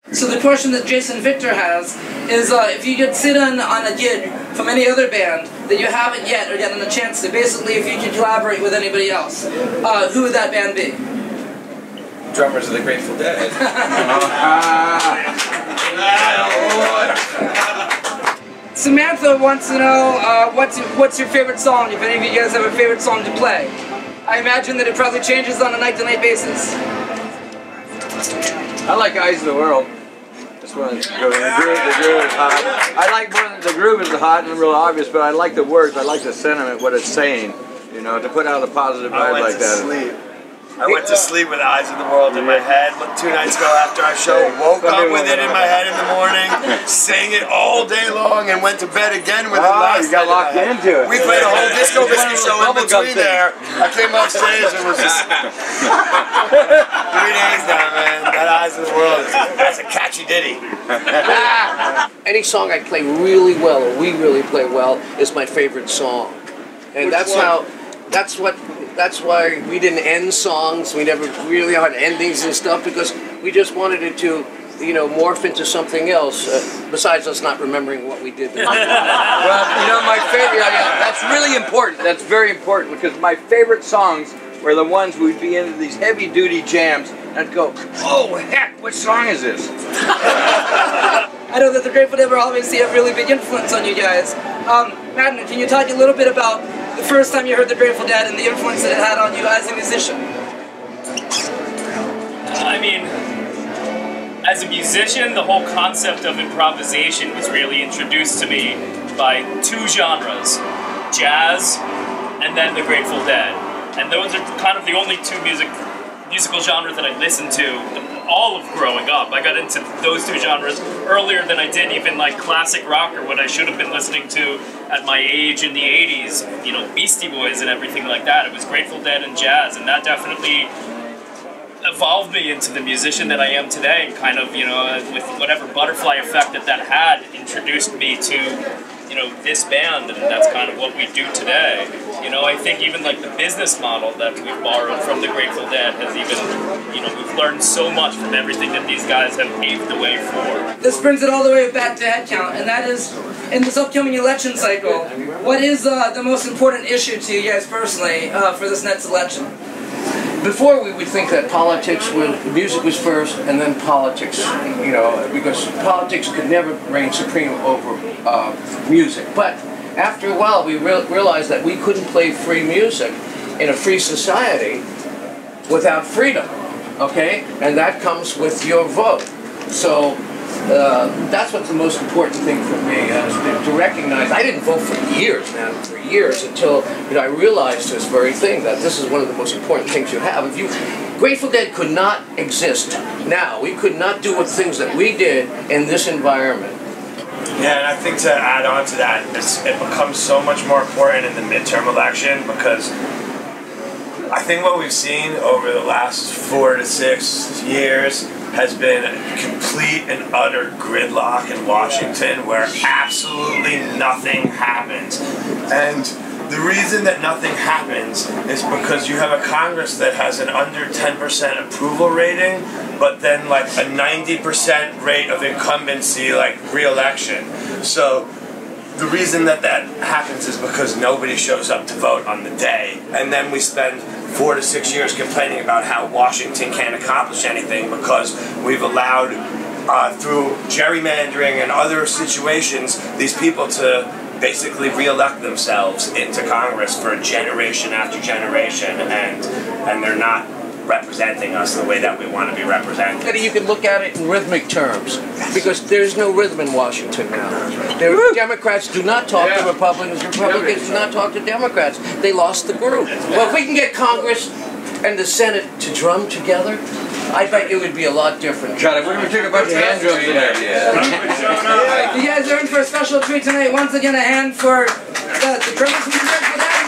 So the question that Jason Victor has is if you could sit in on a gig from any other band that you haven't yet or gotten a chance to, basically if you could collaborate with anybody else, who would that band be? Drummers of the Grateful Dead. Samantha wants to know what's your favorite song, if any of you guys have a favorite song to play. I imagine that it probably changes on a night-to-night basis. I like Eyes of the World. This one, the groove is hot. I like more the groove is hot and real obvious, but I like the words. I like the sentiment, what it's saying. You know, to put out a positive vibe like that. I went to sleep with Eyes of the World in my head 2 nights ago after our show. Woke up with it in my head in the morning, sang it all day long, and went to bed again with it last night. You got locked into it. We played a whole Disco Biscuits show in between there. I came off stage and was just 3 days down, man. That Eyes of the World, that's a catchy ditty. Any song I play really well, or we really play well, is my favorite song. And that's why we didn't end songs. We never really had endings and stuff, because we just wanted it to, you know, morph into something else, besides us not remembering what we did. Well, you know, my favorite, that's really important. That's very important, because my favorite songs were the ones we'd be into these heavy-duty jams, and I'd go, oh, heck, what song is this? I know that the Grateful Dead were obviously a really big influence on you guys. Madden, can you talk a little bit about the first time you heard the Grateful Dead and the influence that it had on you as a musician? I mean, as a musician, the whole concept of improvisation was really introduced to me by 2 genres, jazz and then the Grateful Dead. And those are kind of the only 2 musical genres that I listened to all of growing up. I got into those 2 genres earlier than I did even like classic rock or what I should have been listening to at my age in the 80s, you know, Beastie Boys and everything like that. It was Grateful Dead and jazz, and that definitely evolved me into the musician that I am today, and kind of, you know, with whatever butterfly effect that had, introduced me to, you know, this band, and that's kind of what we do today. You know, I think even like the business model that we've borrowed from the Grateful Dead has even, you know, we've learned so much from everything that these guys have paved the way for. This brings it all the way back to HeadCount, and that is, in this upcoming election cycle, what is the most important issue to you guys personally for this next election? Before, we would think that music was first, and then politics, you know, because politics could never reign supreme over music. But after a while, we realized that we couldn't play free music in a free society without freedom, okay? And that comes with your vote. So that's what's the most important thing for me, is to recognize. I didn't vote for years, man, for years, until, you know, I realized this very thing, that this is one of the most important things you have. Grateful Dead could not exist now. We could not do the things that we did in this environment. Yeah, and I think to add on to that, it becomes so much more important in the midterm election, because I think what we've seen over the last 4 to 6 years has been complete and utter gridlock in Washington, where absolutely nothing happens. And the reason that nothing happens is because you have a Congress that has an under 10% approval rating, but then like a 90% rate of incumbency, like re-election. So the reason that happens is because nobody shows up to vote on the day, and then we spend 4 to 6 years complaining about how Washington can't accomplish anything because we've allowed, through gerrymandering and other situations, these people to basically re-elect themselves into Congress for generation after generation, and they're not representing us the way that we want to be represented. You can look at it in rhythmic terms, because there's no rhythm in Washington now. Democrats do not talk to Republicans. Republicans do not talk to Democrats. They lost the groove. Well, if we can get Congress and the Senate to drum together, I bet it would be a lot different. God, we're going to take a bunch of hand drums in there. You guys are in for a special treat tonight. Once again, a hand for the drummers from the Bridgeport.